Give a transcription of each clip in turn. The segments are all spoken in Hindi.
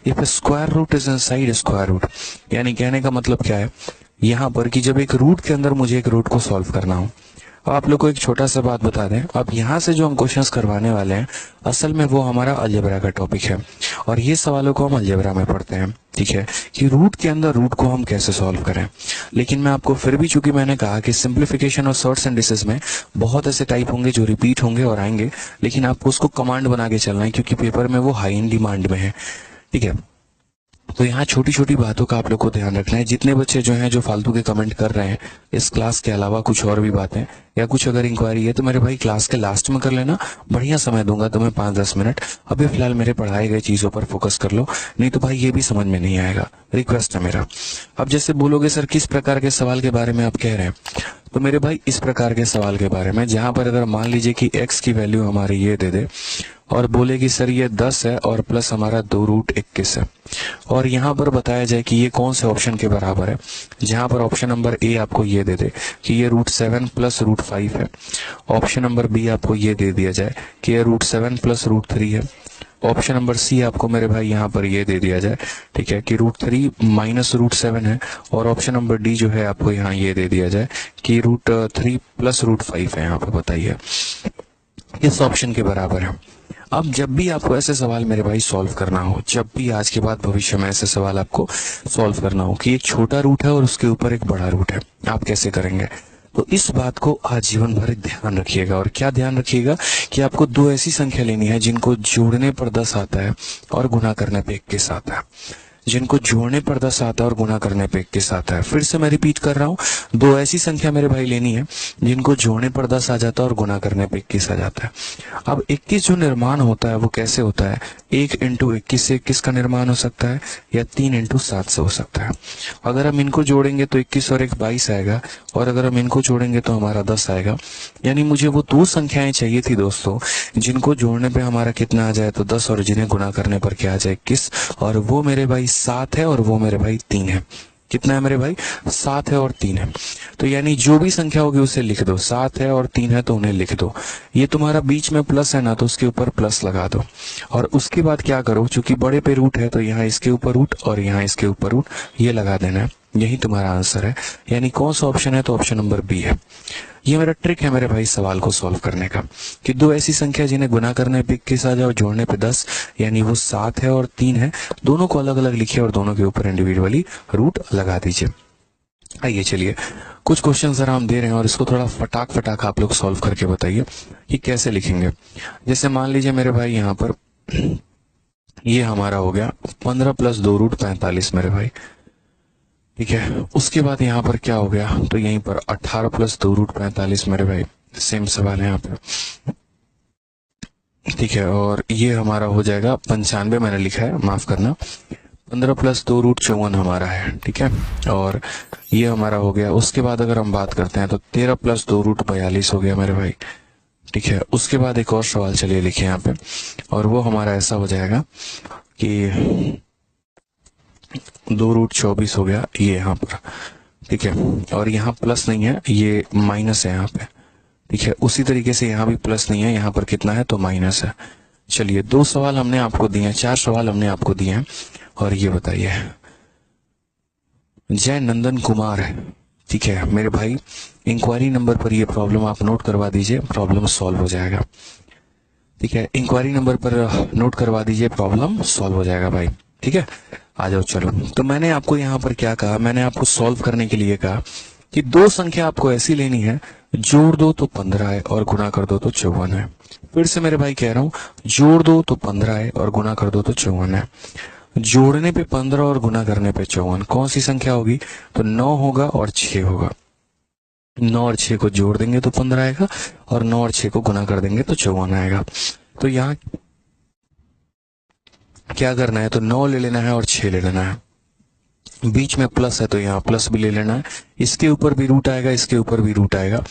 If square root is inside square root, यानी कहने का मतलब क्या है यहाँ पर कि जब एक रूट के अंदर मुझे एक रूट को सॉल्व करना हो। अब आप लोग को एक छोटा सा बात बता दें, अब यहाँ से जो हम क्वेश्चंस करवाने वाले हैं असल में वो हमारा अलजेब्रा का टॉपिक है, और ये सवालों को हम अलजेब्रा में पढ़ते हैं, ठीक है, कि रूट के अंदर रूट को हम कैसे सॉल्व करें। लेकिन मैं आपको फिर भी, चूंकि मैंने कहा कि सिंप्लीफिकेशन और शॉर्ट्स एंड डिसेस में बहुत ऐसे टाइप होंगे जो रिपीट होंगे और आएंगे, लेकिन आपको उसको कमांड बना के चलना है क्योंकि पेपर में वो हाई इन डिमांड में है, ठीक है। तो यहाँ छोटी छोटी बातों का आप लोग को ध्यान रखना है। जितने बच्चे जो हैं जो फालतू के कमेंट कर रहे हैं इस क्लास के अलावा कुछ और भी बातें या कुछ अगर इंक्वायरी है तो मेरे भाई क्लास के लास्ट में कर लेना, बढ़िया समय दूंगा तुम्हें 5-10 मिनट। अभी फिलहाल मेरे पढ़ाए गए चीजों पर फोकस कर लो, नहीं तो भाई ये भी समझ में नहीं आएगा, रिक्वेस्ट है मेरा। अब जैसे बोलोगे सर किस प्रकार के सवाल के बारे में आप कह रहे हैं, तो मेरे भाई इस प्रकार के सवाल के बारे में जहां पर अगर मान लीजिए कि x की वैल्यू हमारी ये दे दे और बोले कि सर ये 10 है और प्लस हमारा 2√21 है, और यहाँ पर बताया जाए कि ये कौन से ऑप्शन के बराबर है, जहां पर ऑप्शन नंबर ए आपको ये दे दे कि ये √7 प्लस √5 है, ऑप्शन नंबर बी आपको ये दे दिया जाए कि ये √7 प्लस √3 है, ऑप्शन नंबर सी आपको मेरे भाई यहाँ पर ये दे दिया जाए, ठीक है, कि √3 माइनस √7 है, और ऑप्शन नंबर डी जो है आपको यहाँ ये दे दिया जाए कि √3 प्लस √5 है। यहाँ पे बताइए इस ऑप्शन के बराबर है। अब जब भी आपको ऐसे सवाल मेरे भाई सॉल्व करना हो, जब भी आज के बाद भविष्य में ऐसे सवाल आपको सॉल्व करना हो कि एक छोटा रूट है और उसके ऊपर एक बड़ा रूट है, आप कैसे करेंगे, तो इस बात को आजीवन भर ध्यान रखिएगा। और क्या ध्यान रखिएगा कि आपको दो ऐसी संख्या लेनी है जिनको जोड़ने पर 10 आता है और गुना करने पे 21 आता है, जिनको जोड़ने पर 10 आता है और गुना करने पे 21 आता है। फिर से मैं रिपीट कर रहा हूँ, दो ऐसी संख्या मेरे भाई लेनी है जिनको जोड़ने पर 10 आ जाता है और गुना करने पे 21 आ जाता है। अब 21 जो निर्माण होता है वो कैसे होता है, 1 × 21 से 21 का निर्माण हो सकता है, या 3 × 7 से हो सकता है। अगर हम इनको जोड़ेंगे तो 21 और 1 22 आएगा, और अगर हम इनको जोड़ेंगे तो हमारा 10 आएगा। यानी मुझे वो दो संख्याएं चाहिए थी दोस्तों जिनको जोड़ने पे हमारा कितना आ जाए तो 10, और जिन्हें गुना करने पर क्या आ जाए 21, और वो मेरे भाई 7 है और वो मेरे भाई 3 है। कितना है मेरे भाई, 7 है और 3 है। तो यानी जो भी संख्या होगी उसे लिख दो, 7 है और 3 है तो उन्हें लिख दो। ये तुम्हारा बीच में प्लस है ना, तो उसके ऊपर प्लस लगा दो, और उसके बाद क्या करो, चूंकि बड़े पे रूट है तो यहाँ इसके ऊपर रूट और यहाँ इसके ऊपर रूट ये लगा देना है। यही तुम्हारा आंसर है। यानी कौन सा ऑप्शन है, तो ऑप्शन नंबर बी है। ये मेरा ट्रिक है मेरे भाई सवाल को सॉल्व करने का, कि दो ऐसी संख्या जिन्हें गुना करने पे 21 आ जाए और जोड़ने पे 10, यानी वो 7 है और 3 है, दोनों को अलग अलग लिखिए और दोनों के ऊपर इंडिविजुअली रूट लगा दीजिए। आइए चलिए कुछ क्वेश्चन जरा हम दे रहे हैं और इसको थोड़ा फटाक फटाक आप लोग सॉल्व करके बताइए कि कैसे लिखेंगे। जैसे मान लीजिए मेरे भाई यहाँ पर ये हमारा हो गया 15 + 2√45 मेरे भाई, ठीक है। उसके बाद यहाँ पर क्या हो गया, तो यहीं पर 18 + 2√45 मेरे भाई, सेम सवाल है यहाँ पे, ठीक है। और ये हमारा हो जाएगा 95, मैंने लिखा है माफ करना, 15 + 2√54 हमारा है, ठीक है। और ये हमारा हो गया। उसके बाद अगर हम बात करते हैं तो 13 + 2√42 हो गया मेरे भाई, ठीक है। उसके बाद एक और सवाल चलिए लिखे यहाँ पे, और वो हमारा ऐसा हो जाएगा कि 2√24 हो गया ये यहाँ पर, ठीक है। और यहाँ प्लस नहीं है, ये माइनस है यहाँ पे, ठीक है। उसी तरीके से यहाँ भी प्लस नहीं है, यहाँ पर कितना है तो माइनस है। चलिए 2 सवाल हमने आपको दिए हैं, 4 सवाल हमने आपको दिए हैं, और ये बताइए जय नंदन कुमार है, ठीक है मेरे भाई। इंक्वायरी नंबर पर ये प्रॉब्लम आप नोट करवा दीजिए, प्रॉब्लम सॉल्व हो जाएगा, ठीक है। इंक्वायरी नंबर पर नोट करवा दीजिए, प्रॉब्लम सॉल्व हो जाएगा भाई, ठीक है। आ जाओ चलो। तो मैंने आपको यहाँ पर क्या कहा, मैंने आपको सॉल्व करने के लिए कहा कि दो संख्या आपको ऐसी लेनी है, जोड़ दो तो 15 है और गुना कर दो तो 54 है। फिर से मेरे भाई कह रहा हूं, जोड़ दो तो 15 है और गुना कर दो तो 54 है। जोड़ने पे 15 और गुना करने पे 54, कौन सी संख्या होगी, तो 9 होगा और 6 होगा। 9 और 6 को जोड़ देंगे तो 15 आएगा, और 9 और 6 को गुना कर देंगे तो 54 आएगा। तो यहाँ क्या करना है, तो 9 ले लेना है और 6 ले लेना है, बीच में प्लस है तो यहाँ प्लस भी ले लेना है, इसके ऊपर भी रूट आएगा, इसके ऊपर भी रूट आएगा।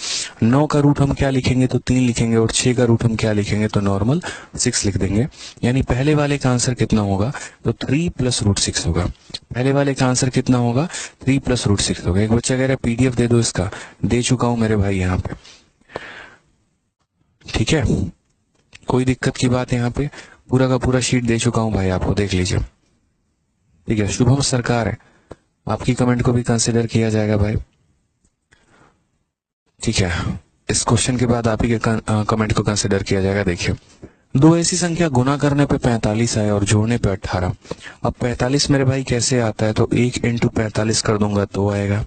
9 का रूट हम क्या लिखेंगे, तो 3 लिखेंगे, और 6 का रूट हम क्या लिखेंगे, तो नॉर्मल 6 लिख देंगे। यानी पहले वाले का आंसर कितना होगा, तो 3 + √6 होगा। पहले वाले का आंसर कितना होगा, 3 + √6 होगा। एक बच्चा कह रहा है पीडीएफ दे दो इसका, दे चुका हूं मेरे भाई यहाँ पे, ठीक है। कोई दिक्कत की बात यहाँ पे, पूरा का पूरा शीट दे चुका हूं भाई, आपको देख लीजिए। ठीक है, शुभम सरकार है, आपकी कमेंट को भी कंसिडर किया जाएगा भाई। ठीक है, इस क्वेश्चन के बाद आप ही के कमेंट को कंसिडर किया जाएगा। देखिए, दो ऐसी संख्या गुना करने पे 45 आए और जोड़ने पे 18। अब 45 मेरे भाई कैसे आता है, तो 1 इंटू 45 कर दूंगा तो आएगा,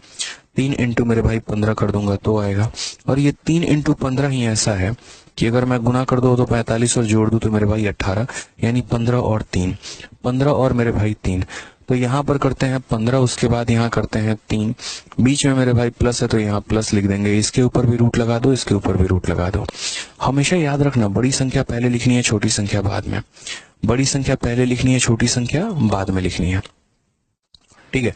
3 इंटू मेरे भाई 15 कर दूंगा तो आएगा। और ये 3 इंटू 15 ही ऐसा है कि अगर मैं गुना कर दो तो 45 और जोड़ दूं तो मेरे भाई 18, यानी 15 और 3, 15 और मेरे भाई 3। तो यहाँ पर करते हैं 15, उसके बाद यहाँ करते हैं 3, बीच में मेरे भाई प्लस है तो यहाँ प्लस लिख देंगे, इसके ऊपर भी रूट लगा दो, इसके ऊपर भी रूट लगा दो। हमेशा याद रखना, बड़ी संख्या पहले लिखनी है, छोटी संख्या बाद में। बड़ी संख्या पहले लिखनी है, छोटी संख्या बाद में लिखनी है। ठीक है,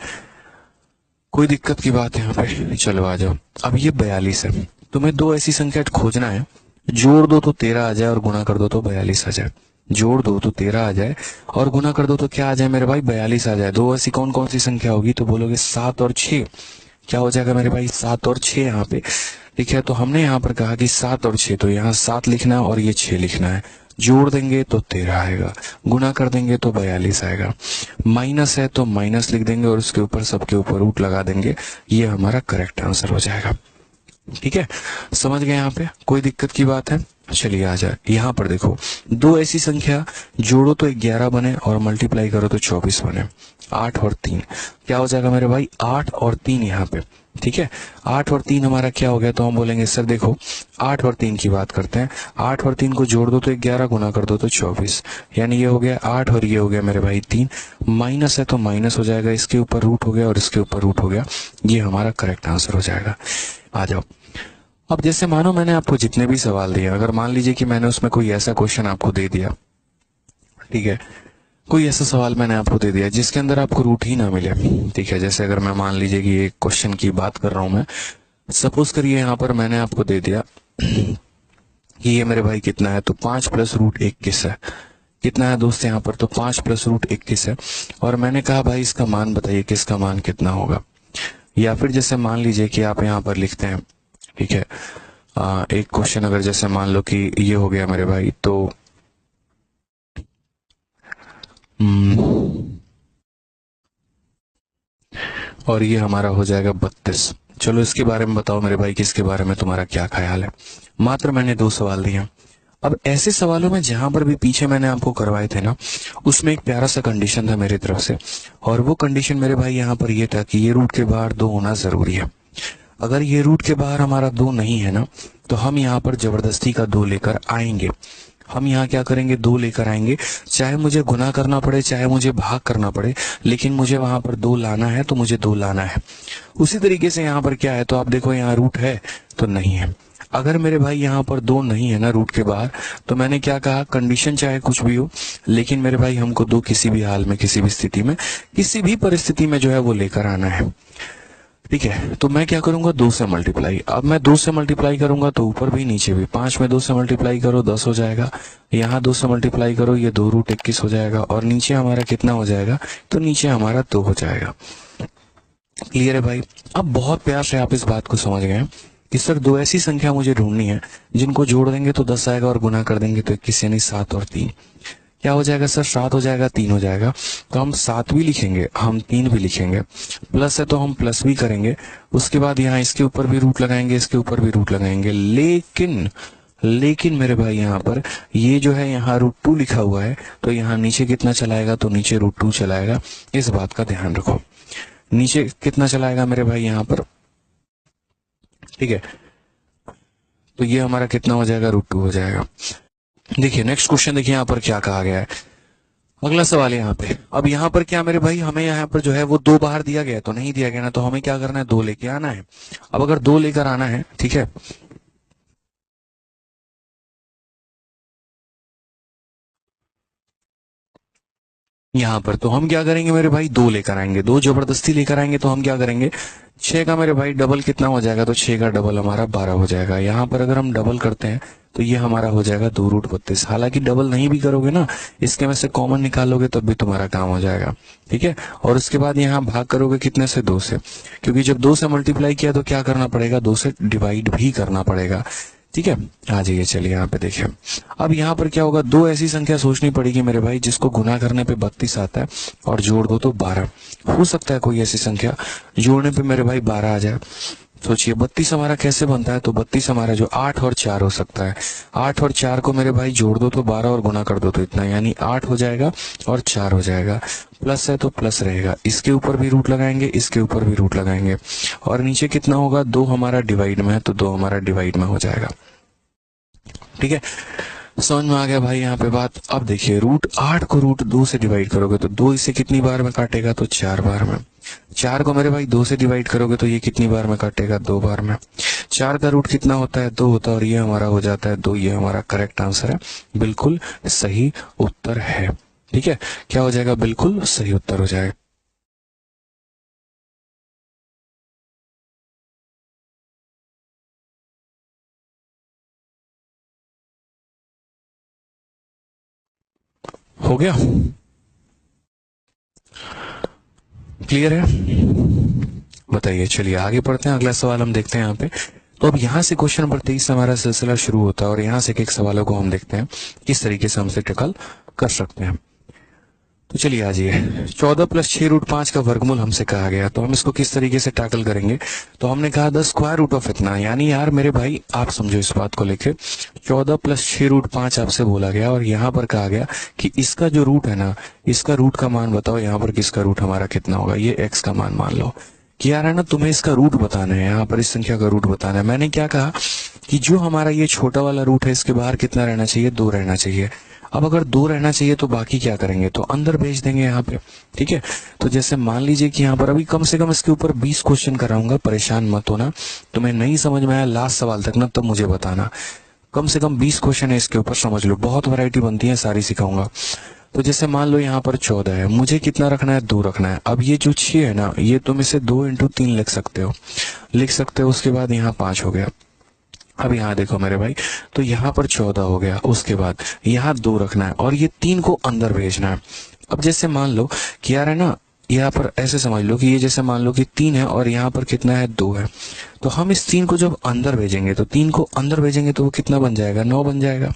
कोई दिक्कत की बात है यहाँ पे? चलो आ जाओ। अब ये 42 है, तुम्हें दो ऐसी संख्या खोजना है, जोड़ दो तो 13 आ जाए और गुना कर दो तो 42 आ जाए। जोड़ दो तो 13 आ जाए और गुना कर दो तो क्या आ जाए मेरे भाई? 42 आ जाए। दो ऐसी कौन कौन सी संख्या होगी? तो बोलोगे 7 और 6। क्या हो जाएगा मेरे भाई? 7 और 6 यहाँ पे। ठीक है, तो हमने यहाँ पर कहा कि 7 और 6, तो यहाँ 7 लिखना है और ये 6 लिखना है। जोड़ देंगे तो 13 आएगा, गुना कर देंगे तो 42 आएगा, माइनस है तो माइनस लिख देंगे और उसके ऊपर सबके ऊपर रूट लगा देंगे। ये हमारा करेक्ट आंसर हो जाएगा। ठीक है, समझ गए यहाँ पे? कोई दिक्कत की बात है? चलिए आ जाए। यहाँ पर देखो, दो ऐसी संख्या जोड़ो तो 11 बने और मल्टीप्लाई करो तो 24 बने। 8 और 3 क्या हो जाएगा मेरे भाई? 8 और 3 यहाँ पे। ठीक है, 8 और 3 हमारा क्या हो गया? तो हम बोलेंगे सर देखो 8 और 3 की बात करते हैं। 8 और 3 को जोड़ दो तो 11, गुना कर दो तो 24, यानी ये हो गया 8 और ये हो गया मेरे भाई 3। माइनस है तो माइनस हो जाएगा, इसके ऊपर रूट हो गया और इसके ऊपर रूट हो गया। ये हमारा करेक्ट आंसर हो जाएगा। आ जाओ। अब जैसे मानो मैंने आपको जितने भी सवाल दिए, अगर मान लीजिए कि मैंने उसमें कोई ऐसा क्वेश्चन आपको दे दिया, ठीक है, कोई ऐसा सवाल मैंने आपको दे दिया जिसके अंदर आपको रूट ही ना मिले। ठीक है, जैसे अगर मैं मान लीजिए कि एक क्वेश्चन की बात कर रहा हूं मैं, सपोज करिए यहाँ पर मैंने आपको दे दिया कि ये मेरे भाई कितना है, तो 5 प्लस रूट 21 है। कितना है दोस्त यहाँ पर? तो 5 प्लस रूट 21 है। और मैंने कहा भाई इसका मान बताइए कि इसका मान कितना होगा। या फिर जैसे मान लीजिए कि आप यहाँ पर लिखते हैं, ठीक है, एक क्वेश्चन अगर जैसे मान लो कि ये हो गया मेरे भाई, तो और ये हमारा हो जाएगा 32। चलो इसके बारे में बताओ मेरे भाई कि इसके बारे में तुम्हारा क्या ख्याल है। मात्र मैंने 2 सवाल दिए। अब ऐसे सवालों में जहां पर भी पीछे मैंने आपको करवाए थे ना, उसमें एक प्यारा सा कंडीशन था मेरी तरफ से, और वो कंडीशन मेरे भाई यहाँ पर ये था कि ये रूट के बाहर 2 होना जरूरी है। अगर ये रूट के बाहर हमारा 2 नहीं है ना, तो हम यहाँ पर जबरदस्ती का 2 लेकर आएंगे। हम यहाँ क्या करेंगे? 2 लेकर आएंगे, चाहे मुझे गुना करना पड़े, चाहे मुझे भाग करना पड़े, लेकिन मुझे वहां पर 2 लाना है, तो मुझे 2 लाना है। उसी तरीके से यहाँ पर क्या है, तो आप देखो यहाँ रूट है तो नहीं है। अगर मेरे भाई यहाँ पर 2 नहीं है ना रूट के बाहर, तो मैंने क्या कहा? कंडीशन चाहे कुछ भी हो, लेकिन मेरे भाई हमको 2 किसी भी हाल में, किसी भी स्थिति में, किसी भी परिस्थिति में जो है वो लेकर आना है। ठीक है, तो मैं क्या करूंगा? 2 से मल्टीप्लाई। अब मैं 2 से मल्टीप्लाई करूंगा तो ऊपर भी नीचे भी, 5 में 2 से मल्टीप्लाई करो 10 हो जाएगा, यहाँ 2 से मल्टीप्लाई करो ये 2 रूट 21 हो जाएगा, और नीचे हमारा कितना हो जाएगा? तो नीचे हमारा 2 हो जाएगा। क्लियर है भाई? अब बहुत प्यार से आप इस बात को समझ गए कि सर 2 ऐसी संख्या मुझे ढूंढनी है जिनको जोड़ देंगे तो 10 आएगा और गुना कर देंगे तो 21, यानी 7 और 3। क्या हो जाएगा सर? 7 हो जाएगा, 3 हो जाएगा। तो हम 7 भी लिखेंगे, हम 3 भी लिखेंगे, प्लस है तो हम प्लस भी करेंगे, उसके बाद यहाँ इसके ऊपर भी रूट लगाएंगे, इसके ऊपर भी रूट लगाएंगे। लेकिन मेरे भाई यहाँ पर ये जो है यहाँ √2 लिखा हुआ है, तो यहाँ नीचे कितना चलाएगा? तो नीचे √2 चलाएगा। इस बात का ध्यान रखो, नीचे कितना चलाएगा मेरे भाई यहाँ पर? ठीक है, तो ये हमारा कितना हो जाएगा? √2 हो जाएगा। देखिए नेक्स्ट क्वेश्चन, देखिए यहाँ पर क्या कहा गया है। अगला सवाल है यहाँ पे। अब यहाँ पर क्या मेरे भाई, हमें यहाँ पर जो है वो 2 बाहर दिया गया है, तो नहीं दिया गया ना, तो हमें क्या करना है? 2 लेके आना है। अब अगर 2 लेकर आना है, ठीक है, यहाँ पर तो हम क्या करेंगे मेरे भाई? 2 लेकर आएंगे, 2 जबरदस्ती लेकर आएंगे, तो हम क्या करेंगे? 6 का मेरे भाई डबल कितना हो जाएगा? तो 6 का डबल हमारा 12 हो जाएगा। यहाँ पर अगर हम डबल करते हैं तो ये हमारा हो जाएगा 2√32। हालांकि डबल नहीं भी करोगे ना, इसके में से कॉमन निकालोगे तब भी तुम्हारा काम हो जाएगा। ठीक है, और उसके बाद यहाँ भाग करोगे कितने से? 2 से, क्योंकि जब 2 से मल्टीप्लाई किया तो क्या करना पड़ेगा? 2 से डिवाइड भी करना पड़ेगा। ठीक है, आ जाइए, चलिए यहाँ पे देखिए। अब यहाँ पर क्या होगा, दो ऐसी संख्या सोचनी पड़ेगी मेरे भाई जिसको गुना करने पे 32 आता है और जोड़ दो तो 12। हो सकता है कोई ऐसी संख्या जोड़ने पे मेरे भाई 12 आ जाए। सोचिए 32 हमारा कैसे बनता है, तो 32 हमारा जो 8 और 4 हो सकता है। 8 और 4 को मेरे भाई जोड़ दो तो 12 और गुना कर दो तो इतना, यानी 8 हो जाएगा और 4 हो जाएगा। प्लस है तो प्लस रहेगा, इसके ऊपर भी रूट लगाएंगे, इसके ऊपर भी रूट लगाएंगे, और नीचे कितना होगा, 2 हमारा डिवाइड में है तो 2 हमारा डिवाइड में हो जाएगा। ठीक है, समझ में आ गया भाई यहाँ पे बात। अब देखिए रूट 8 को रूट 2 से डिवाइड करोगे तो 2 इसे कितनी बार में काटेगा, तो 4 बार में। 4 को मेरे भाई 2 से डिवाइड करोगे तो ये कितनी बार में काटेगा, 2 बार में। 4 का रूट कितना होता है, 2 होता है, और ये हमारा हो जाता है 2। ये हमारा करेक्ट आंसर है, बिल्कुल सही उत्तर है। ठीक है, क्या हो जाएगा, बिल्कुल सही उत्तर हो जाएगा। हो गया, क्लियर है, बताइए। चलिए आगे पढ़ते हैं, अगला सवाल हम देखते हैं यहाँ पे। तो अब यहाँ से क्वेश्चन नंबर 23 से हमारा सिलसिला शुरू होता है, और यहाँ से एक सवालों को हम देखते हैं किस तरीके से हमसे टैकल कर सकते हैं। तो चलिए आ जाइए, 14 प्लस 6 रूट 5 का वर्गमूल हमसे कहा गया, तो हम इसको किस तरीके से टैकल करेंगे। तो हमने कहा द स्क्वायर रूट ऑफ इतना, यानी यार मेरे भाई आप समझो इस बात को लेके, 14 प्लस 6 रूट 5 आपसे बोला गया, और यहाँ पर कहा गया कि इसका जो रूट है ना, इसका रूट का मान बताओ। यहाँ पर किसका रूट हमारा कितना होगा, ये एक्स का मान लो कि यार है ना, तुम्हें इसका रूट बताना है, यहाँ पर इस संख्या का रूट बताना है। मैंने क्या कहा कि जो हमारा ये छोटा वाला रूट है इसके बाहर कितना रहना चाहिए, 2 रहना चाहिए। अब अगर 2 रहना चाहिए तो बाकी क्या करेंगे, तो अंदर भेज देंगे यहाँ पे। ठीक है, तो जैसे मान लीजिए कि यहाँ पर अभी कम से कम इसके ऊपर 20 क्वेश्चन कराऊंगा, परेशान मत होना। तुम्हें नहीं समझ में आया लास्ट सवाल तक ना, तब मुझे बताना। कम से कम 20 क्वेश्चन है इसके ऊपर, समझ लो, बहुत वैरायटी बनती है, सारी सिखाऊंगा। तो जैसे मान लो यहाँ पर 14 है, मुझे कितना रखना है, 2 रखना है। अब ये जो 6 है ना, ये तुम इसे 2 इंटू 3 लिख सकते हो। उसके बाद यहाँ 5 हो गया। अब यहाँ देखो मेरे भाई, तो यहाँ पर 14 हो गया, उसके बाद यहाँ 2 रखना है, और ये 3 को अंदर भेजना है। अब जैसे मान लो कि यार है ना, यहाँ पर ऐसे समझ लो कि ये जैसे मान लो कि 3 है और यहाँ पर कितना है, 2 है। तो हम इस 3 को जब अंदर भेजेंगे, तो 3 को अंदर भेजेंगे तो वो कितना बन जाएगा, 9 बन जाएगा।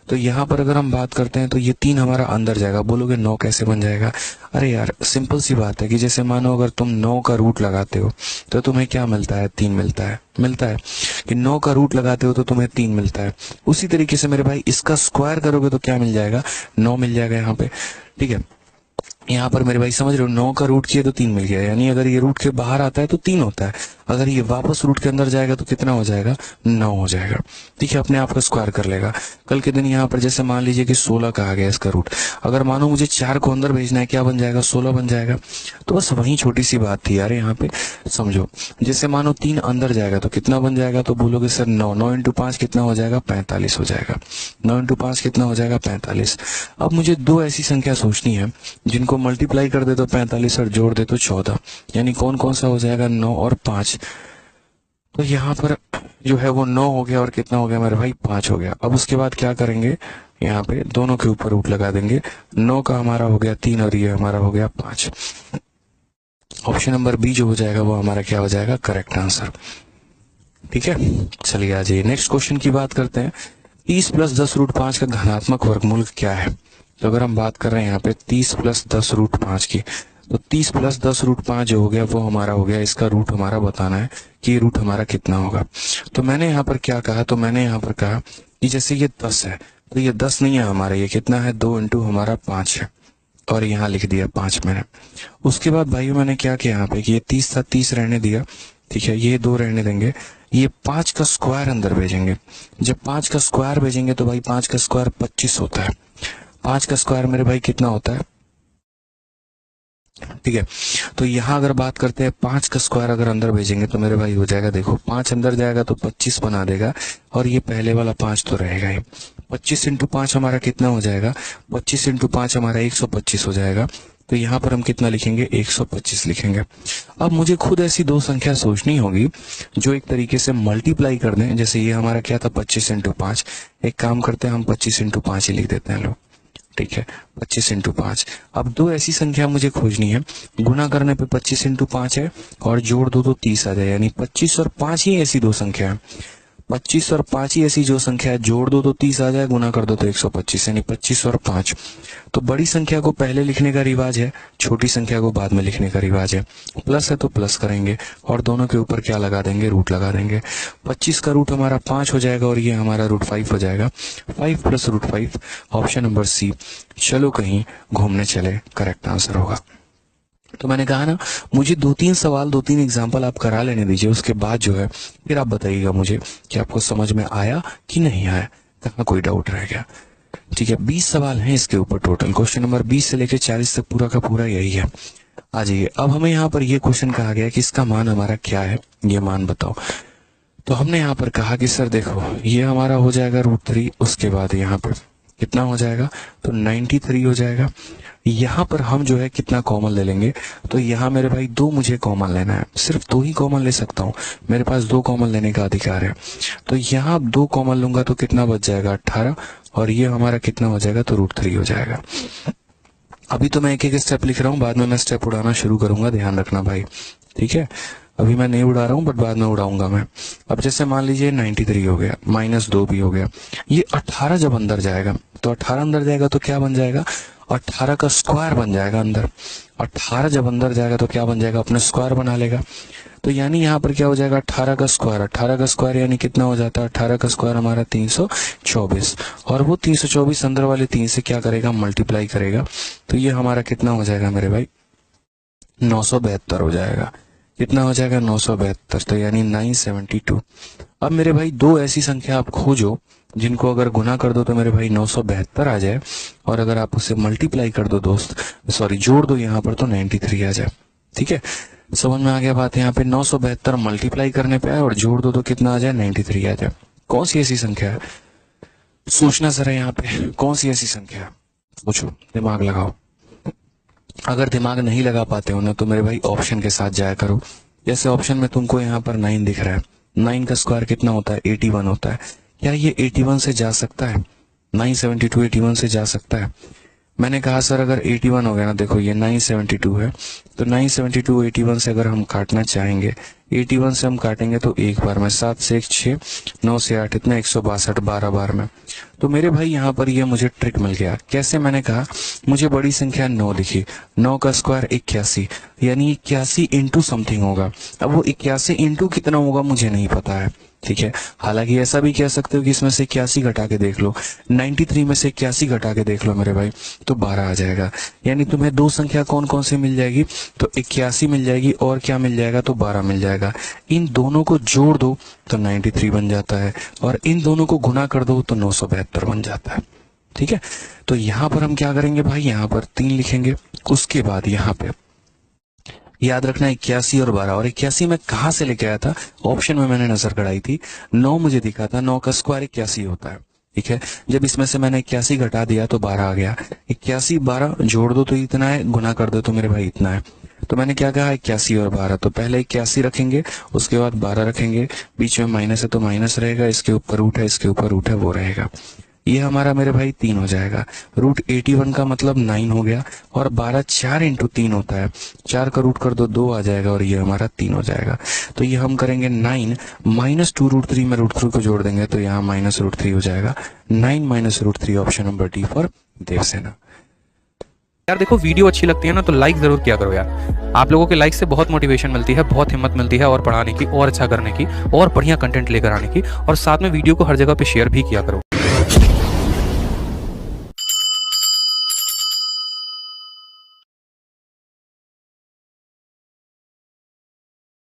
तो यहाँ पर अगर हम बात करते हैं तो ये 3 हमारा अंदर जाएगा। बोलोगे 9 कैसे बन जाएगा, अरे यार सिंपल सी बात है कि जैसे मानो अगर तुम 9 का रूट लगाते हो तो तुम्हें क्या मिलता है, 3 मिलता है कि 9 का रूट लगाते हो तो तुम्हें 3 मिलता है। उसी तरीके से मेरे भाई इसका स्क्वायर करोगे तो क्या मिल जाएगा, 9 मिल जाएगा यहाँ पे। ठीक है, यहाँ पर मेरे भाई समझ रहे हो, 9 का रूट किया तो 3 मिल गया, यानी अगर ये रूट के बाहर आता है तो 3 होता है, अगर ये वापस रूट के अंदर जाएगा तो कितना हो जाएगा, 9 हो जाएगा। ठीक है, अपने आप का स्क्वायर कर लेगा। कल के दिन यहाँ पर जैसे मान लीजिए कि 16 का आ गया इसका रूट, अगर मानो मुझे 4 को अंदर भेजना है, क्या बन जाएगा, 16 बन जाएगा। तो बस वही छोटी सी बात थी यार, यहाँ पे समझो। जैसे मानो 3 अंदर जाएगा तो कितना बन जाएगा, तो बोलोगे सर 9, 9 इंटू 5 कितना हो जाएगा, 45 हो जाएगा। 9 इंटू 5 कितना हो जाएगा, 45। अब मुझे दो ऐसी संख्या सोचनी है जिनको मल्टीप्लाई कर दे तो 45 और जोड़ दे तो 14, यानी कौन कौन सा हो जाएगा, 9 और 5। तो यहाँ पर जो है वो 9 हो गया और कितना हो गया मेरे भाई, 5 हो गया। अब उसके बाद क्या करेंगे, यहाँ पे दोनों के ऊपर रूट लगा देंगे। 9 का हमारा हो गया 3 और ये हमारा हो गया 5। ऑप्शन नंबर बी जो हो जाएगा वो हमारा क्या हो जाएगा, करेक्ट आंसर। ठीक है, चलिए आ जाइए नेक्स्ट क्वेश्चन की बात करते हैं। 30 प्लस 10 रूट 5 का धनात्मक वर्गमूल क्या है। तो अगर हम बात कर रहे हैं यहाँ पे 30 प्लस 10 रूट 5 की, तो 30 प्लस 10 रूट 5 जो हो गया वो हमारा हो गया, इसका रूट हमारा बताना है कि ये रूट हमारा कितना होगा। तो मैंने यहाँ पर क्या कहा, तो मैंने यहाँ पर कहा कि जैसे ये 10 है तो ये 10 नहीं है हमारा, ये कितना है, 2 इंटू हमारा 5 है, और यहाँ लिख दिया 5 मैंने। उसके बाद भाइयों मैंने क्या किया यहाँ पे कि ये 30 था, 30 रहने दिया। ठीक है, ये 2 रहने देंगे, ये 5 का स्क्वायर अंदर भेजेंगे। जब 5 का स्क्वायर भेजेंगे तो भाई 5 का स्क्वायर 25 होता है। 5 का स्क्वायर मेरे भाई कितना होता है, ठीक है। तो यहाँ अगर बात करते हैं 5 का स्क्वायर अगर अंदर भेजेंगे तो मेरे भाई हो जाएगा, देखो 5 अंदर जाएगा तो 25 बना देगा, और ये पहले वाला 5 तो रहेगा ही। 25 इंटू 5 हमारा कितना हो जाएगा, 25 इंटू 5 हमारा 125 हो जाएगा। तो यहाँ पर हम कितना लिखेंगे, 125 लिखेंगे। अब मुझे खुद ऐसी दो संख्या सोचनी होगी जो एक तरीके से मल्टीप्लाई कर दें। जैसे ये हमारा क्या था, 25 इंटू 5। एक काम करते हैं, हम 25 इंटू 5 ही लिख देते हैं लोग। ठीक है, 25 इंटू 5। अब दो ऐसी संख्या मुझे खोजनी है, गुना करने पे 25 इंटू 5 है और जोड़ दो तो 30 आ जाए, यानी 25 और 5 ही ऐसी दो संख्या है। 25 और 5 ही ऐसी जो संख्या है, जोड़ दो तो 30 आ जाए, गुना कर दो तो 125, यानी 25 और 5। तो बड़ी संख्या को पहले लिखने का रिवाज है, छोटी संख्या को बाद में लिखने का रिवाज है। प्लस है तो प्लस करेंगे और दोनों के ऊपर क्या लगा देंगे, रूट लगा देंगे। 25 का रूट हमारा 5 हो जाएगा और ये हमारा रूट 5 हो जाएगा। 5 plus root 5, option number C, चलो कहीं घूमने चले, करेक्ट आंसर होगा। तो मैंने कहा ना, मुझे 2-3 सवाल 2-3 एग्जाम्पल आप करा लेने दीजिए, उसके बाद जो है फिर आप बताइएगा मुझे कि आपको समझ में आया कि नहीं आया, कहाँ कोई डाउट रह गया। ठीक है, 20 सवाल हैं इसके ऊपर टोटल। क्वेश्चन नंबर 20 से लेकर 40 तक पूरा का पूरा यही है। आ जाइए, अब हमें यहाँ पर ये क्वेश्चन कहा गया कि इसका मान हमारा क्या है, ये मान बताओ। तो हमने यहाँ पर कहा कि सर देखो, ये हमारा हो जाएगा √3, उसके बाद यहाँ पर कितना हो जाएगा, तो 93 हो जाएगा। यहाँ पर हम जो है कितना कॉमन ले लेंगे, तो यहाँ मेरे भाई 2 मुझे कॉमन लेना है, सिर्फ 2 ही कॉमन ले सकता हूँ, मेरे पास 2 कॉमन लेने का अधिकार है। तो यहाँ 2 कॉमन लूंगा तो कितना बच जाएगा, 18, और ये हमारा कितना हो जाएगा, तो √3 हो जाएगा। अभी तो मैं एक एक स्टेप लिख रहा हूँ, बाद में मैं स्टेप उड़ाना शुरू करूंगा, ध्यान रखना भाई, ठीक है। अभी मैं नहीं उड़ा रहा हूँ, बट बाद में उड़ाऊंगा मैं। अब जैसे मान लीजिए 93 हो गया, -2 भी हो गया, ये 18 जब अंदर जाएगा, तो 18 अंदर जाएगा तो क्या बन जाएगा, 18 का स्क्वायर बन जाएगा अंदर। 18 जब अंदर जाएगा तो क्या बन जाएगा, अपने स्क्वायर बना लेगा। तो यानी यहाँ पर क्या हो जाएगा, 18 का स्क्वायर, 18 का स्क्वायर यानी कितना हो जाता है, 18 का स्क्वायर हमारा 324, और वो 324 अंदर वाले 3 से क्या करेगा, मल्टीप्लाई करेगा। तो ये हमारा कितना हो जाएगा मेरे भाई, 972 हो जाएगा। कितना हो जाएगा, 972, तो यानी 972। अब मेरे भाई 2 ऐसी संख्या आप खोजो जिनको अगर गुना कर दो तो मेरे भाई 972 आ जाए, और अगर आप उसे मल्टीप्लाई कर दो दोस्त, सॉरी जोड़ दो यहाँ पर, तो 93 आ जाए। ठीक है, समझ में आ गया बात। यहाँ पे 972 मल्टीप्लाई करने पे आए और जोड़ दो तो कितना आ जाए, 93 आ जाए। कौन सी ऐसी संख्या है, सोचना जरा, यहाँ पे कौन सी ऐसी संख्या है, सोचो, दिमाग लगाओ। अगर दिमाग नहीं लगा पाते हो ना, तो मेरे भाई ऑप्शन के साथ जाया करो। जैसे ऑप्शन में तुमको यहाँ पर 9 दिख रहा है, 9 का स्क्वायर कितना होता है, 81 होता है। क्या ये 81 से जा सकता है, 972 81 से जा सकता है? मैंने कहा सर अगर 81 हो गया ना, देखो ये 972 है, तो 972 81 से अगर हम काटना चाहेंगे, 81 से हम काटेंगे तो एक बार में, 7 से 1 6, 9 से 8 इतना 162, 12 बार में। तो मेरे भाई यहाँ पर ये मुझे ट्रिक मिल गया। कैसे? मैंने कहा मुझे बड़ी संख्या 9 दिखी, 9 का स्क्वायर 81, यानी 81 इंटू समथिंग होगा। अब वो 81 इंटू कितना होगा मुझे नहीं पता है, ठीक है। हालांकि ऐसा भी कह सकते हो कि इसमें से 81 घटा के देख लो, 93 में से 81 घटा के देख लो मेरे भाई, तो 12 आ जाएगा। यानी तुम्हें 2 संख्या कौन कौन सी मिल जाएगी, तो 81 मिल जाएगी और क्या मिल जाएगा, तो 12 मिल जाएगा। इन दोनों को जोड़ दो तो 93 बन जाता है, और इन दोनों को गुना कर दो तो 972 बन जाता है। ठीक है, तो यहाँ पर हम क्या करेंगे भाई, यहाँ पर 3 लिखेंगे, उसके बाद यहाँ पे याद रखना 81 और 12। और 81 में कहाँ से लेके आया था, ऑप्शन में मैंने नजर गड़ाई थी, 9 मुझे दिखा था, 9 का स्क्वायर 81 होता है। ठीक है, जब इसमें से मैंने 81 घटा दिया तो 12 आ गया। 81 12 जोड़ दो तो इतना है, गुना कर दो तो मेरे भाई इतना है। तो मैंने क्या कहा, 81 और 12, तो पहले 81 रखेंगे, उसके बाद 12 रखेंगे, बीच में माइनस है तो माइनस रहेगा, इसके ऊपर रूट है, इसके ऊपर रूट है, वो रहेगा। ये हमारा मेरे भाई 3 हो जाएगा। रूट 81 का मतलब 9 हो गया, और 12 4 इंटू 3 होता है, 4 का रूट कर दो 2 आ जाएगा, और ये हमारा 3 हो जाएगा। तो ये हम करेंगे 9 माइनस 2 √3 में √3 को जोड़ देंगे तो यहाँ माइनस √3 हो जाएगा। 9 minus √3, option number D for Devsena. यार देखो, वीडियो अच्छी लगती है ना तो लाइक जरूर किया करो यार। आप लोगों के लाइक से बहुत मोटिवेशन मिलती है, बहुत हिम्मत मिलती है और पढ़ाने की, और अच्छा करने की, और बढ़िया कंटेंट लेकर आने की, और साथ में वीडियो को हर जगह पे शेयर भी किया करो।